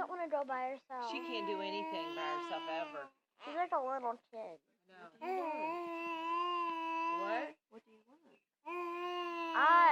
don't want to go by herself. She can't do anything by herself ever. She's like a little kid. No. What? What do you want? I